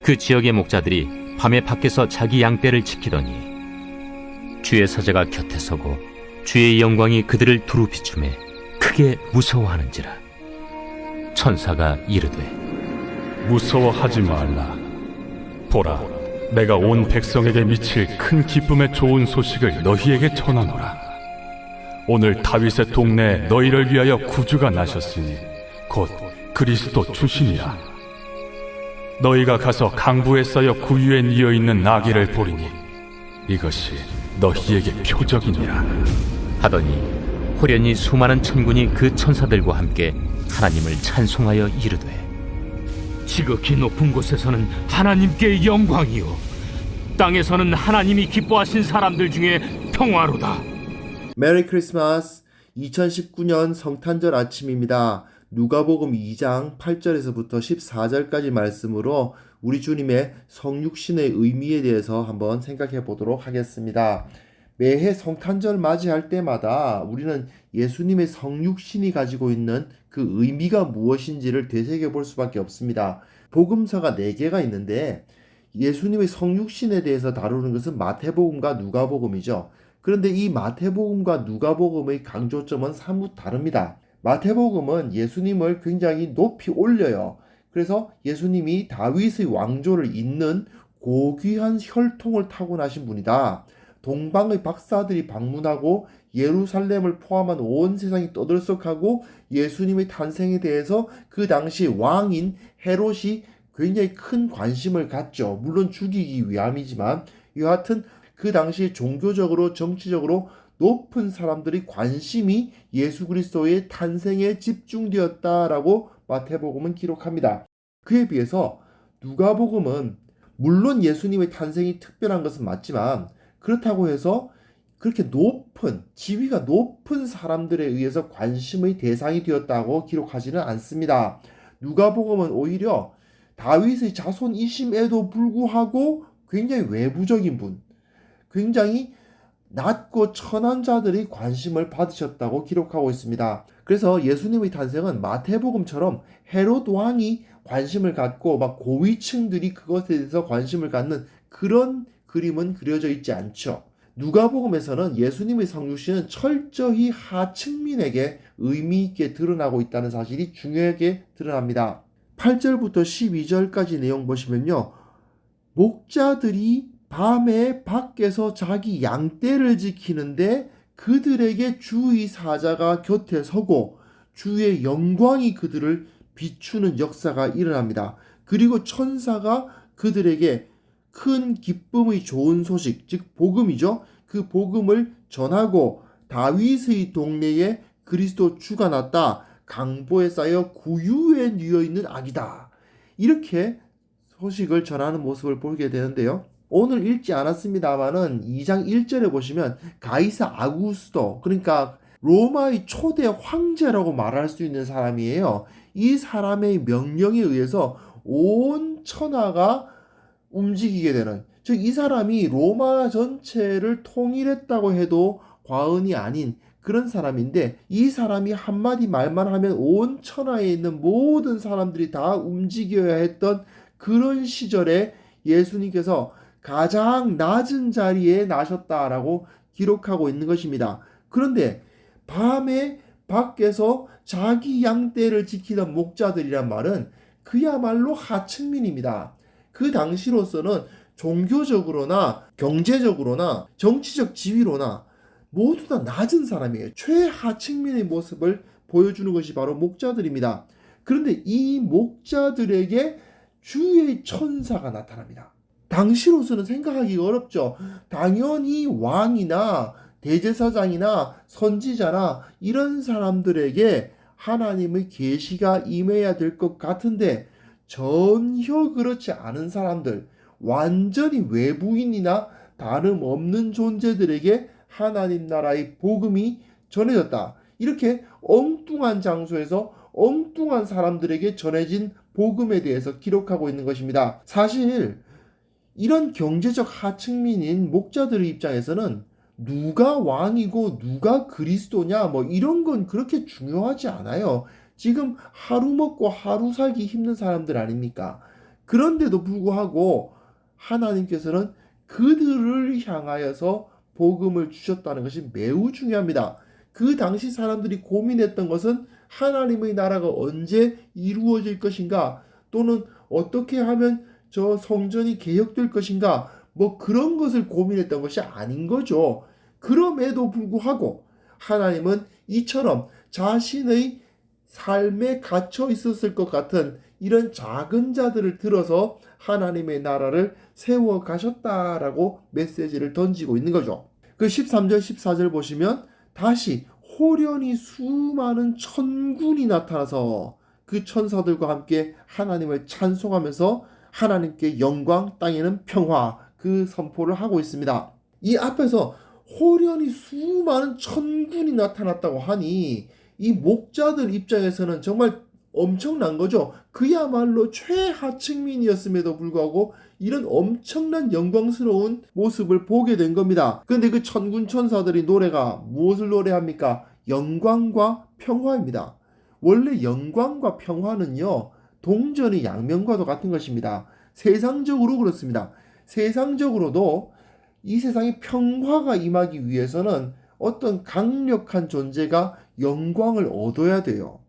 그 지역의 목자들이 밤에 밖에서 자기 양떼를 지키더니 주의 사자가 곁에 서고 주의 영광이 그들을 두루 비추매 크게 무서워하는지라. 천사가 이르되 무서워하지 말라. 보라, 내가 온 백성에게 미칠 큰 기쁨의 좋은 소식을 너희에게 전하노라. 오늘 다윗의 동네에 너희를 위하여 구주가 나셨으니 곧 그리스도 주시니라. 너희가 가서 강부에 쌓여 구유에 뉘어 있는 나귀를 보리니 이것이 너희에게 표적이니라. 하더니 호련히 수많은 천군이 그 천사들과 함께 하나님을 찬송하여 이르되 지극히 높은 곳에서는 하나님께 영광이요, 땅에서는 하나님이 기뻐하신 사람들 중에 평화로다. 메리 크리스마스. 2019년 성탄절 아침입니다. 누가복음 2장 8절에서부터 14절까지 말씀으로 우리 주님의 성육신의 의미에 대해서 한번 생각해 보도록 하겠습니다. 매해 성탄절 맞이할 때마다 우리는 예수님의 성육신이 가지고 있는 그 의미가 무엇인지를 되새겨 볼 수밖에 없습니다. 복음서가 4개가 있는데 예수님의 성육신에 대해서 다루는 것은 마태복음과 누가복음이죠. 그런데 이 마태복음과 누가복음의 강조점은 사뭇 다릅니다. 마태복음은 예수님을 굉장히 높이 올려요. 그래서 예수님이 다윗의 왕조를 잇는 고귀한 혈통을 타고나신 분이다. 동방의 박사들이 방문하고 예루살렘을 포함한 온 세상이 떠들썩하고 예수님의 탄생에 대해서 그 당시 왕인 헤롯이 굉장히 큰 관심을 갖죠. 물론 죽이기 위함이지만 여하튼 그 당시 종교적으로 정치적으로 높은 사람들이 관심이 예수 그리스도의 탄생에 집중되었다라고 마태복음은 기록합니다. 그에 비해서 누가복음은 물론 예수님의 탄생이 특별한 것은 맞지만 그렇다고 해서 그렇게 높은 지위가 높은 사람들에 의해서 관심의 대상이 되었다고 기록하지는 않습니다. 누가복음은 오히려 다윗의 자손이심에도 불구하고 굉장히 외부적인 분, 굉장히 낮고 천한 자들이 관심을 받으셨다고 기록하고 있습니다. 그래서 예수님의 탄생은 마태복음처럼 헤롯 왕이 관심을 갖고 막 고위층들이 그것에 대해서 관심을 갖는 그런 그림은 그려져 있지 않죠. 누가복음에서는 예수님의 성육신은 철저히 하층민에게 의미 있게 드러나고 있다는 사실이 중요하게 드러납니다. 8절부터 12절까지 내용 보시면요. 목자들이 밤에 밖에서 자기 양떼를 지키는데 그들에게 주의 사자가 곁에 서고 주의 영광이 그들을 비추는 역사가 일어납니다. 그리고 천사가 그들에게 큰 기쁨의 좋은 소식, 즉 복음이죠. 그 복음을 전하고 다윗의 동네에 그리스도 주가 났다. 강보에 쌓여 구유에 뉘어 있는 아기다. 이렇게 소식을 전하는 모습을 보게 되는데요. 오늘 읽지 않았습니다만은 2장 1절에 보시면 가이사 아구스도, 그러니까 로마의 초대 황제라고 말할 수 있는 사람이에요. 이 사람의 명령에 의해서 온 천하가 움직이게 되는, 즉 이 사람이 로마 전체를 통일했다고 해도 과언이 아닌 그런 사람인데 이 사람이 한마디 말만 하면 온 천하에 있는 모든 사람들이 다 움직여야 했던 그런 시절에 예수님께서 가장 낮은 자리에 나셨다라고 기록하고 있는 것입니다. 그런데 밤에 밖에서 자기 양떼를 지키던 목자들이란 말은 그야말로 하층민입니다. 그 당시로서는 종교적으로나 경제적으로나 정치적 지위로나 모두 다 낮은 사람이에요. 최하층민의 모습을 보여주는 것이 바로 목자들입니다. 그런데 이 목자들에게 주의 천사가 나타납니다. 당시로서는 생각하기가 어렵죠. 당연히 왕이나 대제사장이나 선지자나 이런 사람들에게 하나님의 계시가 임해야 될 것 같은데 전혀 그렇지 않은 사람들, 완전히 외부인이나 다름없는 존재들에게 하나님 나라의 복음이 전해졌다. 이렇게 엉뚱한 장소에서 엉뚱한 사람들에게 전해진 복음에 대해서 기록하고 있는 것입니다. 사실 이런 경제적 하층민인 목자들의 입장에서는 누가 왕이고 누가 그리스도냐 뭐 이런 건 그렇게 중요하지 않아요. 지금 하루 먹고 하루 살기 힘든 사람들 아닙니까? 그런데도 불구하고 하나님께서는 그들을 향하여서 복음을 주셨다는 것이 매우 중요합니다. 그 당시 사람들이 고민했던 것은 하나님의 나라가 언제 이루어질 것인가, 또는 어떻게 하면 저 성전이 개혁될 것인가, 뭐 그런 것을 고민했던 것이 아닌 거죠. 그럼에도 불구하고 하나님은 이처럼 자신의 삶에 갇혀 있었을 것 같은 이런 작은 자들을 들어서 하나님의 나라를 세워 가셨다라고 메시지를 던지고 있는 거죠. 그 13절 14절 보시면 다시 호련히 수많은 천군이 나타나서 그 천사들과 함께 하나님을 찬송하면서 하나님께 영광, 땅에는 평화, 그 선포를 하고 있습니다. 이 앞에서 호련히 수많은 천군이 나타났다고 하니 이 목자들 입장에서는 정말 엄청난 거죠. 그야말로 최하층민이었음에도 불구하고 이런 엄청난 영광스러운 모습을 보게 된 겁니다. 그런데 그 천군 천사들이 노래가 무엇을 노래합니까? 영광과 평화입니다. 원래 영광과 평화는요, 동전의 양면과도 같은 것입니다. 세상적으로 그렇습니다. 세상적으로도 이 세상에 평화가 임하기 위해서는 어떤 강력한 존재가 영광을 얻어야 돼요.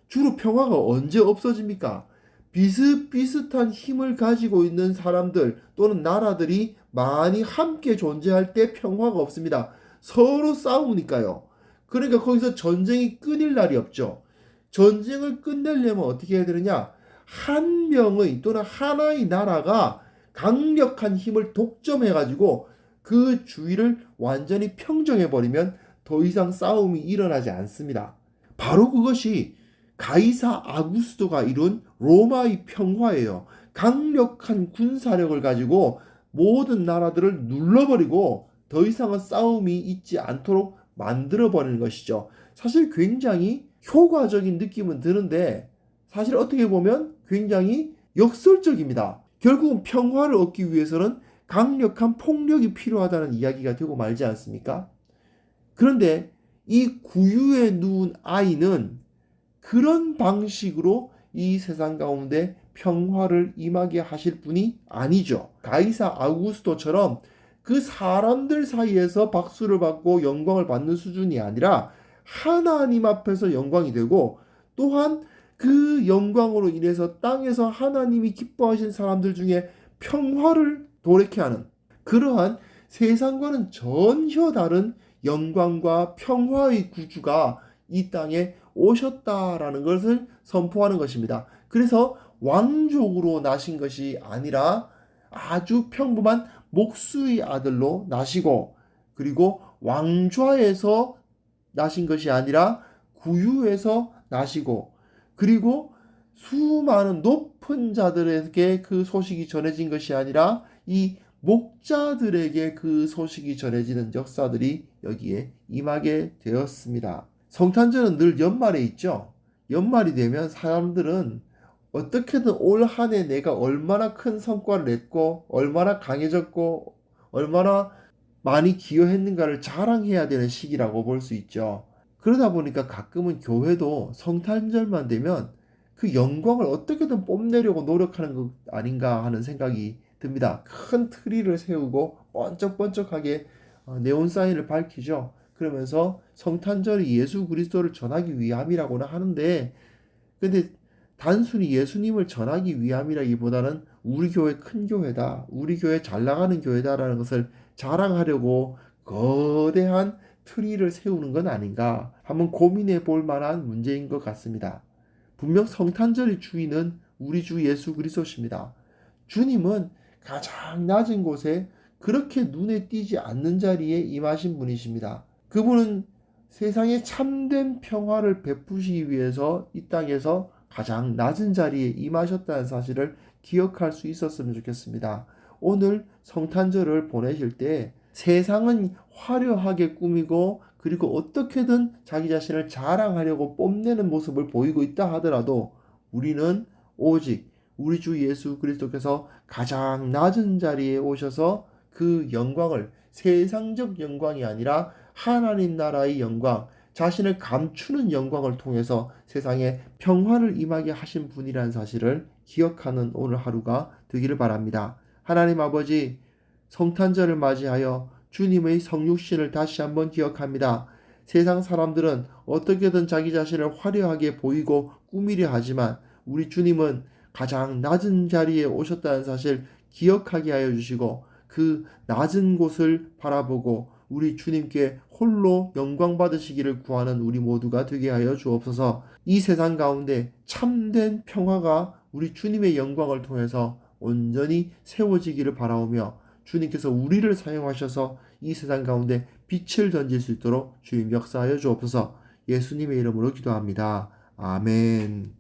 주로 평화가 언제 없어집니까? 비슷비슷한 힘을 가지고 있는 사람들 또는 나라들이 많이 함께 존재할 때 평화가 없습니다. 서로 싸우니까요. 그러니까 거기서 전쟁이 끊일 날이 없죠. 전쟁을 끝내려면 어떻게 해야 되느냐? 한 명의 또는 하나의 나라가 강력한 힘을 독점해가지고 그 주위를 완전히 평정해버리면 더 이상 싸움이 일어나지 않습니다. 바로 그것이 가이사 아구스토가 이룬 로마의 평화예요. 강력한 군사력을 가지고 모든 나라들을 눌러버리고 더 이상은 싸움이 있지 않도록 만들어버리는 것이죠. 사실 굉장히 효과적인 느낌은 드는데 사실 어떻게 보면 굉장히 역설적입니다. 결국은 평화를 얻기 위해서는 강력한 폭력이 필요하다는 이야기가 되고 말지 않습니까? 그런데 이 구유에 누운 아이는 그런 방식으로 이 세상 가운데 평화를 임하게 하실 분이 아니죠. 가이사 아우구스토처럼 그 사람들 사이에서 박수를 받고 영광을 받는 수준이 아니라 하나님 앞에서 영광이 되고, 또한 그 영광으로 인해서 땅에서 하나님이 기뻐하신 사람들 중에 평화를 도래케 하는 그러한 세상과는 전혀 다른 영광과 평화의 구주가 이 땅에 오셨다라는 것을 선포하는 것입니다. 그래서 왕족으로 나신 것이 아니라 아주 평범한 목수의 아들로 나시고, 그리고 왕좌에서 나신 것이 아니라 구유에서 나시고, 그리고 수많은 높은 자들에게 그 소식이 전해진 것이 아니라 이 목자들에게 그 소식이 전해지는 역사들이 여기에 임하게 되었습니다. 성탄절은 늘 연말에 있죠. 연말이 되면 사람들은 어떻게든 올 한 해 내가 얼마나 큰 성과를 냈고 얼마나 강해졌고 얼마나 많이 기여했는가를 자랑해야 되는 시기라고 볼 수 있죠. 그러다 보니까 가끔은 교회도 성탄절만 되면 그 영광을 어떻게든 뽐내려고 노력하는 것 아닌가 하는 생각이 듭니다. 큰 트리를 세우고 번쩍번쩍하게 네온사인을 밝히죠. 그러면서 성탄절이 예수 그리스도를 전하기 위함이라고는 하는데, 근데 단순히 예수님을 전하기 위함이라기보다는 우리 교회 큰 교회다, 우리 교회 잘 나가는 교회다라는 것을 자랑하려고 거대한 트리를 세우는 건 아닌가 한번 고민해 볼 만한 문제인 것 같습니다. 분명 성탄절의 주인은 우리 주 예수 그리스도십니다. 주님은 가장 낮은 곳에 그렇게 눈에 띄지 않는 자리에 임하신 분이십니다. 그분은 세상에 참된 평화를 베푸시기 위해서 이 땅에서 가장 낮은 자리에 임하셨다는 사실을 기억할 수 있었으면 좋겠습니다. 오늘 성탄절을 보내실 때 세상은 화려하게 꾸미고 그리고 어떻게든 자기 자신을 자랑하려고 뽐내는 모습을 보이고 있다 하더라도 우리는 오직 우리 주 예수 그리스도께서 가장 낮은 자리에 오셔서 그 영광을, 세상적 영광이 아니라 하나님 나라의 영광, 자신을 감추는 영광을 통해서 세상에 평화를 임하게 하신 분이라는 사실을 기억하는 오늘 하루가 되기를 바랍니다. 하나님 아버지, 성탄절을 맞이하여 주님의 성육신을 다시 한번 기억합니다. 세상 사람들은 어떻게든 자기 자신을 화려하게 보이고 꾸미려 하지만 우리 주님은 가장 낮은 자리에 오셨다는 사실 기억하게 하여 주시고 그 낮은 곳을 바라보고 우리 주님께 홀로 영광 받으시기를 구하는 우리 모두가 되게 하여 주옵소서. 이 세상 가운데 참된 평화가 우리 주님의 영광을 통해서 온전히 세워지기를 바라오며 주님께서 우리를 사용하셔서 이 세상 가운데 빛을 던질 수 있도록 주님 역사하여 주옵소서. 예수님의 이름으로 기도합니다. 아멘.